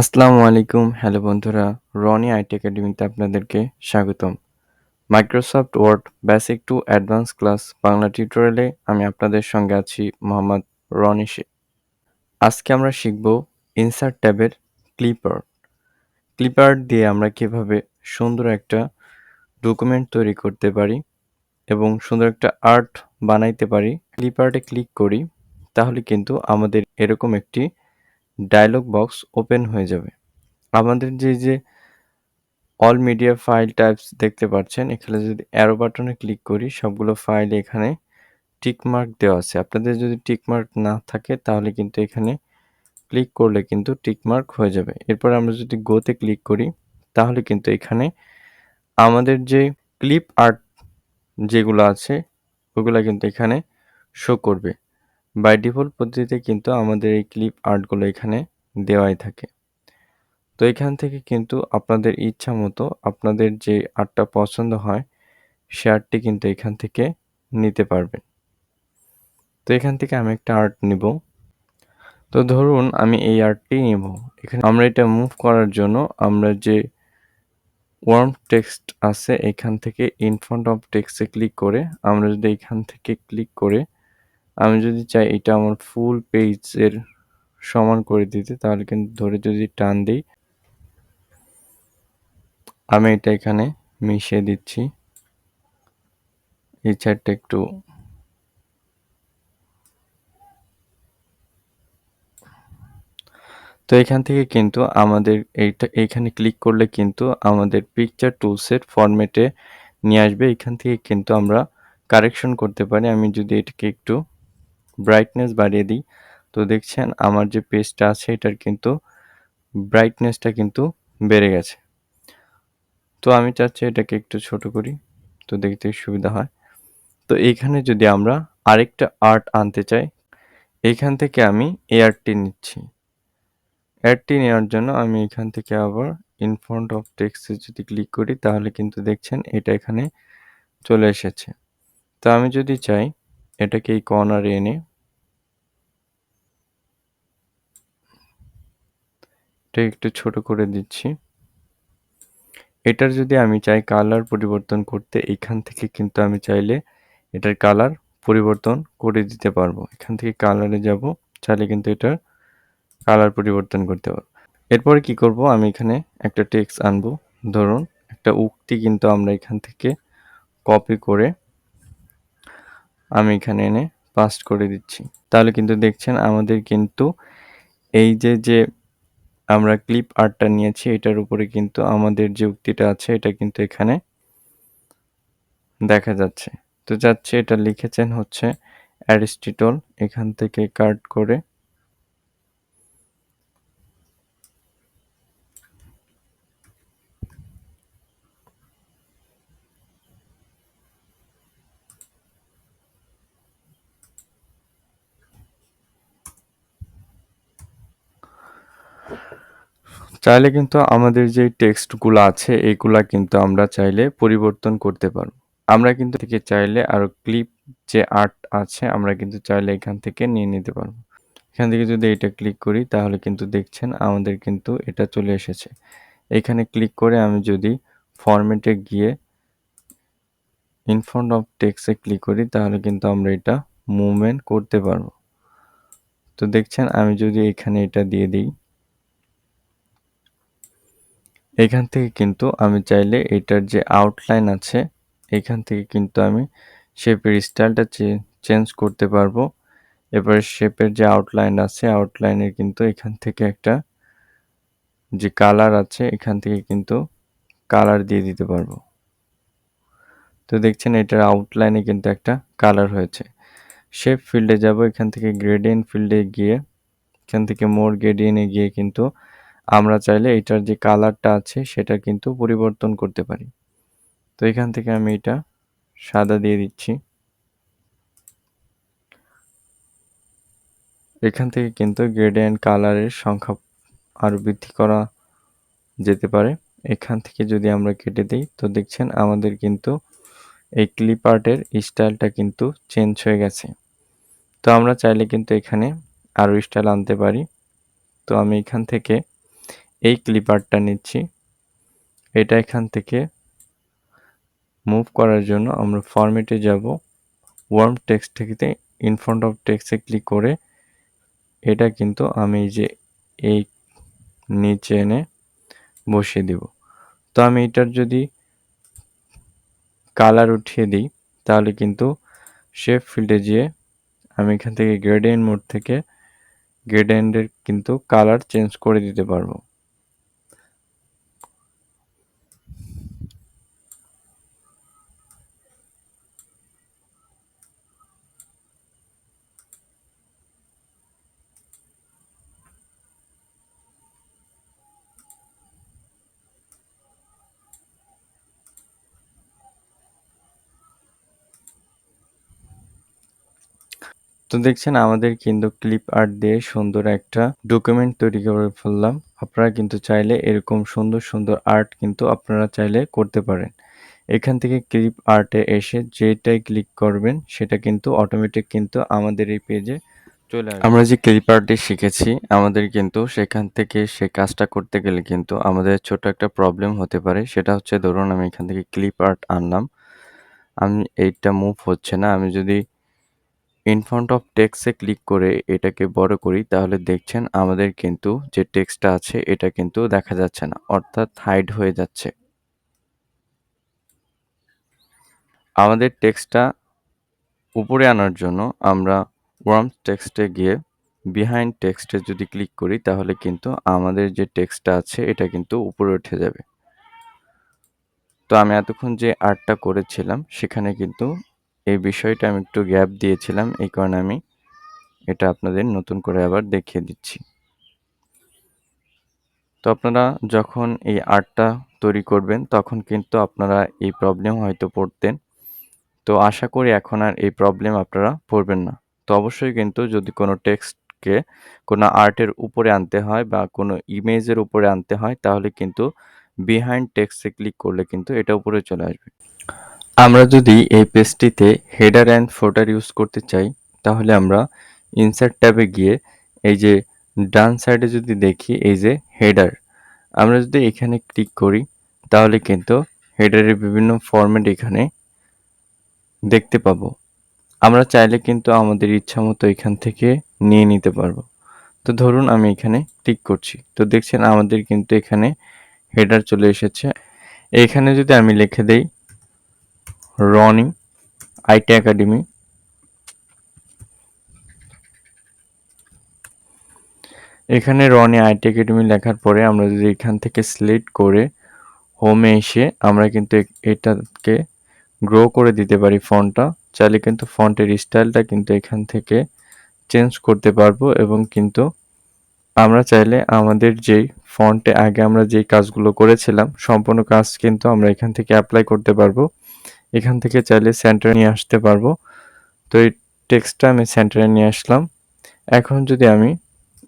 আসসালামু আলাইকুম। হ্যালো বন্ধুরা, রনি আইটি একাডেমিতে আপনাদেরকে স্বাগতম। Microsoft Word basic to advance class Bangla টিউটোরিয়ালে আমি আপনাদের সঙ্গে আছি মোহাম্মদ রনি শেখ। আজকে আমরা শিখব ইনসার্ট ট্যাবের ক্লিপ আর্ট। ক্লিপ আর্ট দিয়ে আমরা কিভাবে সুন্দর একটা ডকুমেন্ট তৈরি করতে পারি এবং সুন্দর একটা আর্ট বানাইতে পারি। ক্লিপ আর্টে ক্লিক করি তাহলে কিন্তু আমাদের এরকম একটি ডায়লগ বক্স ওপেন হয়ে যাবে। আমাদের যে অল মিডিয়া ফাইল টাইপস দেখতে পাচ্ছেন, এখানে যদি অ্যারো বাটনে ক্লিক করি সবগুলো ফাইল এখানে টিক মার্ক দেওয়া আছে। আপনাদের যদি টিক মার্ক না থাকে তাহলে কিন্তু এখানে ক্লিক করলে কিন্তু টিক মার্ক হয়ে যাবে। এরপর আমরা যদি গোতে ক্লিক করি তাহলে কিন্তু এখানে আমাদের যে ক্লিপ আর্ট যেগুলো আছে ওগুলা কিন্তু এখানে শো করবে। বাই ডিফল্ট পদ্ধতিতে কিন্তু আমাদের এই ক্লিপ আর্টগুলো এখানে দেওয়াই থাকে। তো এখান থেকে কিন্তু আপনাদের ইচ্ছা মতো আপনাদের যে আর্টটা পছন্দ হয় সে আর্টটি কিন্তু এখান থেকে নিতে পারবেন। তো এখান থেকে আমি একটা আর্ট নিব। তো ধরুন আমি এই আর্টটি নিব। এখানে আমরা এটা মুভ করার জন্য আমরা যে ওয়ার্ম টেক্সট আছে এখান থেকে ইন ফ্রন্ট অফ টেক্সটে ক্লিক করে আমরা যদি এখান থেকে ক্লিক করে আমি যদি চাই এটা আমার ফুল পেজের সমান করে দিতে তাহলে কিন্তু ধরে যদি টান দিই আমি এটা এখানে মিশিয়ে দিচ্ছি। এই সাইডটা একটু তো এখান থেকে কিন্তু আমাদের এইখানে ক্লিক করলে কিন্তু আমাদের পিকচার টুলসের ফরম্যাটে নিয়ে আসবে। এখান থেকে কিন্তু আমরা কারেকশন করতে পারি। আমি যদি এটাকে একটু ব্রাইটনেস বাড়িয়ে দিই তো দেখছেন আমার যে পেজটা আছে এটার কিন্তু ব্রাইটনেসটা কিন্তু বেড়ে গেছে। তো আমি চাচ্ছি এটাকে একটু ছোট করি তো দেখতে সুবিধা হয়। তো এইখানে যদি আমরা আরেকটা আর্ট আনতে চাই এইখান থেকে আমি এই আর্টটি নিচ্ছি। অ্যাডটি নেওয়ার জন্য আমি এখান থেকে আবার ইন ফ্রন্ট অফ টেক্সটে যদি ক্লিক করি তাহলে কিন্তু দেখছেন এটা এখানে চলে এসেছে। তো আমি যদি চাই এটাকে এই কর্নারে এনে এটা একটু ছোট করে দিচ্ছি। এটার যদি আমি চাই কালার পরিবর্তন করতে এখান থেকে কিন্তু আমি চাইলে এটার কালার পরিবর্তন করে দিতে পারবো। এখান থেকে কালারে যাব, চাইলে কিন্তু এটার কালার পরিবর্তন করতে পারবো। এরপরে কি করব আমি এখানে একটা টেক্সট আনবো। ধরুন একটা উক্তি কিন্তু আমরা এখান থেকে কপি করে আমি এখানে এনে পাস্ট করে দিচ্ছি। তাহলে কিন্তু দেখছেন আমাদের কিন্তু এই যে আমরা ক্লিপ আর্টটা নিয়েছি এটার উপরে কিন্তু আমাদের যে উক্তিটা আছে এটা কিন্তু এখানে দেখা যাচ্ছে। তো যাচ্ছে এটা লিখেছেন হচ্ছে অ্যারিস্টটল। এখান থেকে কাট করে চাইলে কিন্তু আমাদের যে টেক্সটগুলো আছে এগুলা কিন্তু আমরা চাইলে পরিবর্তন করতে পারবো। আমরা কিন্তু থেকে চাইলে আরো ক্লিপ যে আর্ট আছে আমরা কিন্তু চাইলে এখান থেকে নিয়ে নিতে পারবো। এখান থেকে যদি এটা ক্লিক করি তাহলে কিন্তু দেখছেন আমাদের কিন্তু এটা চলে এসেছে। এখানে ক্লিক করে আমি যদি ফরম্যাটে গিয়ে ইন ফ্রন্ট অফ টেক্সটে ক্লিক করি তাহলে কিন্তু আমরা এটা মুভমেন্ট করতে পারবো। তো দেখছেন আমি যদি এখানে এটা দিয়ে দিই এখান থেকে কিন্তু আমি চাইলে এটার যে আউটলাইন আছে এখান থেকে কিন্তু আমি শেপের স্টাইলটা চেঞ্জ করতে পারবো। এবারে শেপের যে আউটলাইন আছে আউটলাইনের কিন্তু এখান থেকে একটা যে কালার আছে এখান থেকে কিন্তু কালার দিয়ে দিতে পারবো। তো দেখছেন এটার আউটলাইনে কিন্তু একটা কালার হয়েছে। শেপ ফিল্ডে যাব, এখান থেকে গ্রেডিয়েন্ট ফিল্ডে গিয়ে এখান থেকে মোর গ্রেডিয়েন্টে গিয়ে কিন্তু আমরা চাইলে এটার যে কালারটা আছে সেটা কিন্তু পরিবর্তন করতে পারি। তো এখান থেকে আমি এটা সাদা দিয়ে দিচ্ছি। এখান থেকে কিন্তু গ্রেডিয়েন্ট কালারের সংখ্যা আরো বৃদ্ধি করা যেতে পারে। এখান থেকে যদি আমরা কেটে দেই তো দেখছেন আমাদের কিন্তু এই ক্লিপ আর্টের স্টাইলটা কিন্তু চেঞ্জ হয়ে গেছে। তো আমরা চাইলে কিন্তু এখানে আরো স্টাইল আনতে পারি। তো আমি এখান থেকে এই ক্লিপ আর্টটা নিচ্ছি। এটা এখান থেকে মুভ করার জন্য আমরা ফরম্যাটে যাব। ওয়ার্ম টেক্সট থেকে ইন ফ্রন্ট অফ টেক্সটে ক্লিক করে এটা কিন্তু আমি এই যে এই নিচে এনে বসিয়ে দিব। তো আমি এটার যদি কালার উঠিয়ে দিই তাহলে কিন্তু শেপ ফিল্ডে যেয়ে আমি এখান থেকে গ্রেডিয়েন্ট মোড থেকে গ্রেডিয়েন্টের কিন্তু কালার চেঞ্জ করে দিতে পারবো। তো দেখছেন আমাদের কিন্তু ক্লিপ আর্ট দিয়ে সুন্দর একটা ডকুমেন্ট তৈরি করে ফেললাম। আপনারা কিন্তু চাইলে এরকম সুন্দর সুন্দর আর্ট কিন্তু আপনারা চাইলে করতে পারেন। এখান থেকে ক্লিপ আর্টে এসে যেটাই ক্লিক করবেন সেটা কিন্তু অটোমেটিক কিন্তু আমাদের এই পেজে চলে আসবে। আমরা যে ক্লিপ আর্টটি শিখেছি আমাদের কিন্তু সেখান থেকে সে কাজটা করতে গেলে কিন্তু আমাদের ছোট একটা প্রবলেম হতে পারে। সেটা হচ্ছে ধরুন আমি এখান থেকে ক্লিপ আর্ট আনলাম। আমি এইটা মুভ হচ্ছে না। আমি যদি ইন ফ্রন্ট অফ টেক্সটে ক্লিক করে এটাকে বড় করি তাহলে দেখছেন আমাদের কিন্তু যে টেক্সটটা আছে এটা কিন্তু দেখা যাচ্ছে না, অর্থাৎ হাইড হয়ে যাচ্ছে। আমাদের টেক্সটটা উপরে আনার জন্য আমরা ওয়ার্ম টেক্সটে গিয়ে বিহাইন্ড টেক্সটে যদি ক্লিক করি তাহলে কিন্তু আমাদের যে টেক্সটটা আছে এটা কিন্তু উপরে উঠে যাবে। তো আমি এতক্ষণ যে আর্টটা করেছিলাম সেখানে কিন্তু এই বিষয়টা আমি একটু গ্যাপ দিয়েছিলাম, এই কারণে আমি এটা আপনাদের নতুন করে আবার দেখিয়ে দিচ্ছি। তো আপনারা যখন এই আর্টটা তৈরি করবেন তখন কিন্তু আপনারা এই প্রবলেম হয়তো পড়তেন। তো আশা করি এখন আর এই প্রবলেম আপনারা পড়বেন না। তো অবশ্যই কিন্তু যদি কোনো টেক্সটকে কোনো আর্টের উপরে আনতে হয় বা কোনো ইমেজের উপরে আনতে হয় তাহলে কিন্তু বিহাইন্ড টেক্সটে ক্লিক করলে কিন্তু এটা উপরে চলে আসবে। আমরা যদি এই পেজটিতে হেডার অ্যান্ড ফুটার ইউজ করতে চাই তাহলে আমরা ইনসার্ট ট্যাবে গিয়ে এই যে ডান সাইডে যদি দেখি এই যে হেডার, আমরা যদি এখানে ক্লিক করি তাহলে কিন্তু হেডারের বিভিন্ন ফরম্যাট এখানে দেখতে পাবো। আমরা চাইলে কিন্তু আমাদের ইচ্ছামতো এখান থেকে নিয়ে নিতে পারবো। তো ধরুন আমি এখানে ক্লিক করছি। তো দেখছেন আমাদের কিন্তু এখানে হেডার চলে এসেছে। এখানে যদি আমি লিখে দেই রনি আইটি একাডেমি, এখানে রনি আইটি একাডেমি লেখার পরে আমরা যদি এখান থেকে সিলেক্ট করে হোমে এসে আমরা কিন্তু এটাকে গ্রো করে দিতে পারি ফন্টটা। চাইলে কিন্তু ফন্টের স্টাইলটা কিন্তু এখান থেকে চেঞ্জ করতে পারবো এবং কিন্তু আমরা চাইলে আমাদের যেই ফন্টে আগে আমরা যেই কাজগুলো করেছিলাম সম্পূর্ণ কাজ কিন্তু আমরা এখান থেকে অ্যাপ্লাই করতে পারবো। এখান থেকে চাইলে সেন্টারে নিয়ে আসতে পারবো। তো এই টেক্সটটা আমি সেন্টারে নিয়ে আসলাম। এখন যদি আমি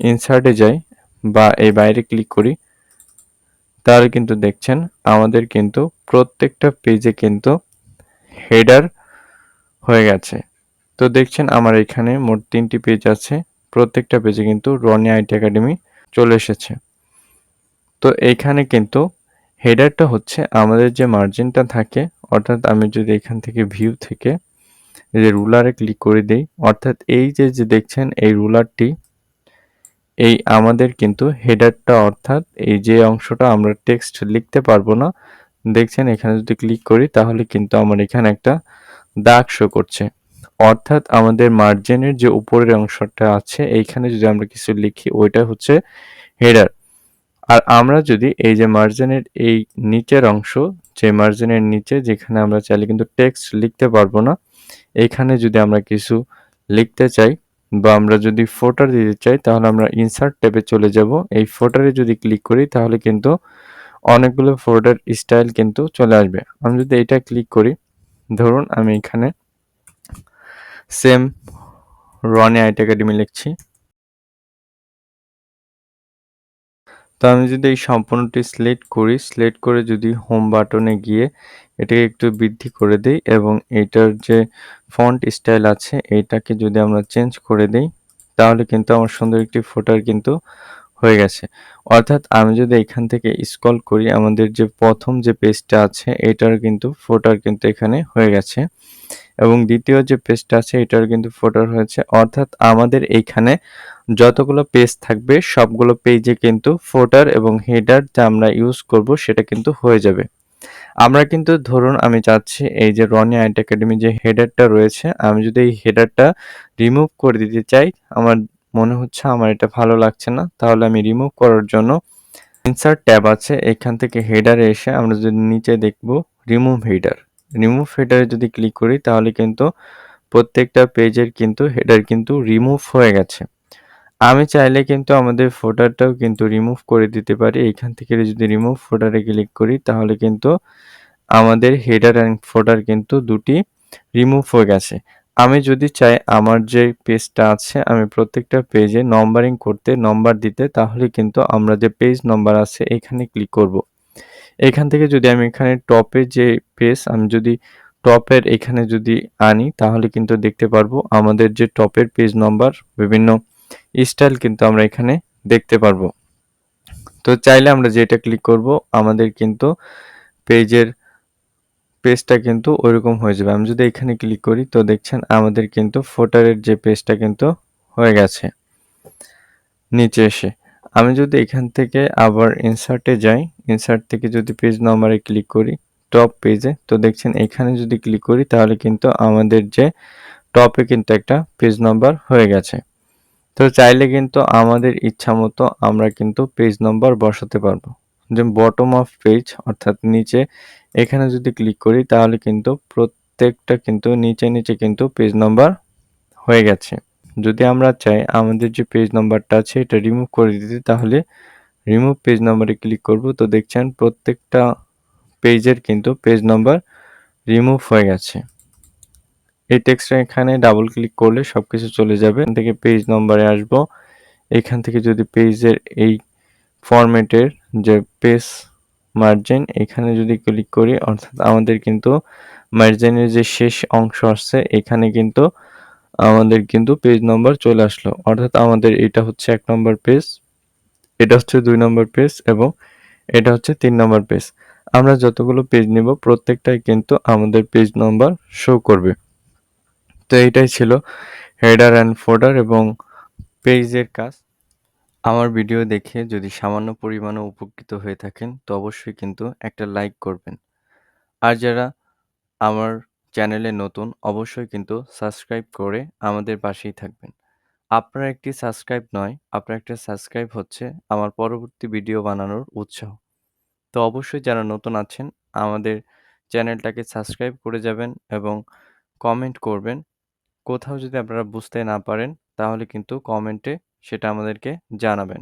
ইনসার্টে যাই বা এই বাইরে ক্লিক করি তাহলে কিন্তু দেখছেন আমাদের কিন্তু প্রত্যেকটা পেজে কিন্তু হেডার হয়ে গেছে। তো দেখছেন আমার এখানে মোট 3টি পেজ আছে। প্রত্যেকটা পেজে কিন্তু রনি আইটি একাডেমি চলে এসেছে। তো এইখানে কিন্তু হেডারটা হচ্ছে আমাদের যে মার্জিনটা থাকে, অর্থাৎ আমি যদি এখান থেকে ভিউ থেকে এই যে রুলারে ক্লিক করে দেই, অর্থাৎ এই যে দেখছেন এই রুলারটি এই আমাদের কিন্তু হেডারটা, অর্থাৎ এই যে অংশটা আমরা টেক্সট লিখতে পারবো না, দেখছেন এখানে যদি ক্লিক করি তাহলে কিন্তু আমার এখানে একটা দাগ শো করছে। অর্থাৎ আমাদের মার্জিনের যে উপরের অংশটা আছে এইখানে যদি আমরা কিছু লিখি ওইটা হচ্ছে হেডার। আর আমরা যদি এই যে মার্জিনের এই নিচের অংশ, যে মার্জিনের নিচে যেখানে আমরা চাইলে কিন্তু টেক্সট লিখতে পারবো না, এইখানে যদি আমরা কিছু লিখতে চাই বা আমরা যদি ফোটার দিতে চাই তাহলে আমরা ইনসার্ট ট্যাবে চলে যাব। এই ফোটারে যদি ক্লিক করি তাহলে কিন্তু অনেকগুলো ফোল্ডার স্টাইল কিন্তু চলে আসবে। আমি যদি এটা ক্লিক করি, ধরুন আমি এখানে সেম রনি আইটি একাডেমি লিখছি। তো আমি যদি এই সম্পূর্ণটি সিলেক্ট করি, সিলেক্ট করে যদি হোম বাটনে গিয়ে এটাকে একটু বৃদ্ধি করে দেই এবং এটার যে ফন্ট স্টাইল আছে এইটাকে যদি আমরা চেঞ্জ করে দেই তাহলে কিন্তু আমার সুন্দর একটি ফুটার কিন্তু হয়ে গেছে। অর্থাৎ আমি যদি এখান থেকে স্ক্রল করি আমাদের যে ১ম যে পেজটা আছে এটার কিন্তু ফোল্ডার কিন্তু এখানে হয়ে গেছে এবং ২য় যে পেজটা আছে এটার কিন্তু ফোল্ডার হয়েছে। অর্থাৎ আমাদের এইখানে যতগুলো পেজ থাকবে সবগুলো পেজে কিন্তু ফোল্ডার এবং হেডার যা আমরা ইউজ করব সেটা কিন্তু হয়ে যাবে। আমরা কিন্তু ধরুন আমি চাচ্ছি এই যে রনি আর্ট একাডেমি যে হেডারটা রয়েছে আমি যদি এই হেডারটা রিমুভ করে দিতে চাই, আমার মনে হচ্ছে আমার এটা ভালো লাগছে না। তাহলে আমি রিমুভ করার জন্য ইনসার্ট ট্যাব আছে। এখান থেকে হেডারে এসে আমরা যদি নিচে দেখব রিমুভ হেডার। রিমুভ হেডারে যদি ক্লিক করি তাহলে কিন্তু প্রত্যেকটা পেজের কিন্তু হেডার কিন্তু রিমুভ হয়ে গেছে। আমি চাইলে কিন্তু আমাদের ফোল্ডারটাও কিন্তু রিমুভ করে দিতে পারি। এখান থেকে যদি রিমুভ ফোল্ডারে ক্লিক করি তাহলে কিন্তু আমাদের হেডার অ্যান্ড ফোল্ডার কিন্তু দুটি রিমুভ হয়ে গেছে। আমি যদি চাই আমার যে পেজটা আছে আমি প্রত্যেকটা পেজে নম্বরিং করতে নম্বর দিতে তাহলে কিন্তু আমরা যে পেজ নম্বর আছে এখানে ক্লিক করব। এখান থেকে যদি আমি এখানে টপে যে পেজ আমি যদি টপের এখানে যদি আনি তাহলে কিন্তু দেখতে পারবো আমাদের যে টপের পেজ নম্বর বিভিন্ন স্টাইল কিন্তু আমরা এখানে দেখতে পারবো। তো চাইলে আমরা যেটা ক্লিক করব আমাদের কিন্তু পেজের পেজটা কিন্তু ওইরকম হয়ে যাবে। আমি যদি এখানে ক্লিক করি তো দেখছেন আমাদের কিন্তু ফুটারের যে পেজটা কিন্তু হয়ে গেছে নিচে এসে। আমি যদি এখান থেকে আবার ইনসার্টে যাই, ইনসার্ট থেকে যদি পেজ নম্বরে ক্লিক করি, টপ পেজে তো দেখছেন এখানে যদি ক্লিক করি তাহলে কিন্তু আমাদের যে টপে কিন্তু একটা পেজ নাম্বার হয়ে গেছে। তো চাইলে কিন্তু আমাদের ইচ্ছামতো আমরা কিন্তু পেজ নম্বর বসাতে পারবো। যে বটম অফ পেজ অর্থাৎ নিচে এখানে যদি ক্লিক করি তাহলে কিন্তু প্রত্যেকটা কিন্তু নিচে কিন্তু পেজ নম্বর হয়ে গেছে। যদি আমরা চাই আমাদের যে পেজ নাম্বারটা আছে এটা রিমুভ করে দিতে তাহলে রিমুভ পেজ নাম্বারে ক্লিক করব তো দেখছেন প্রত্যেকটা পেজের কিন্তু পেজ নাম্বার রিমুভ হয়ে গেছে। এই টেক্সটটা এখানে ডাবল ক্লিক করলে সবকিছু চলে যাবে। এখান থেকে পেজ নম্বরে আসবো। এখান থেকে যদি পেজের এই ফরম্যাটের যে পেজ মার্জিন এখানে যদি ক্লিক করি অর্থাৎ আমাদের কিন্তু মার্জিনের যে শেষ অংশ আসছে এখানে কিন্তু আমাদের কিন্তু পেজ নম্বর চলে আসলো। অর্থাৎ আমাদের এটা হচ্ছে ১ নম্বর পেজ, এটা হচ্ছে ২ নম্বর পেজ এবং এটা হচ্ছে ৩ নম্বর পেজ। আমরা যতগুলো পেজ নিব প্রত্যেকটাই কিন্তু আমাদের পেজ নম্বর শো করবে। তো এইটাই ছিল হেডার অ্যান্ড ফোল্ডার এবং পেজের কাজ। আমার ভিডিও দেখে যদি সামান্য পরিমাণও উপকৃত হয়ে থাকেন তো অবশ্যই কিন্তু একটা লাইক করবেন। আর যারা আমার চ্যানেলে নতুন অবশ্যই কিন্তু সাবস্ক্রাইব করে আমাদের পাশেই থাকবেন। আপনার একটি সাবস্ক্রাইব নয়, আপনার একটা সাবস্ক্রাইব হচ্ছে আমার পরবর্তী ভিডিও বানানোর উৎসাহ। তো অবশ্যই যারা নতুন আছেন আমাদের চ্যানেলটাকে সাবস্ক্রাইব করে যাবেন এবং কমেন্ট করবেন। কোথাও যদি আপনারা বুঝতে না পারেন তাহলে কিন্তু কমেন্টে সেটা আমাদেরকে জানাবেন।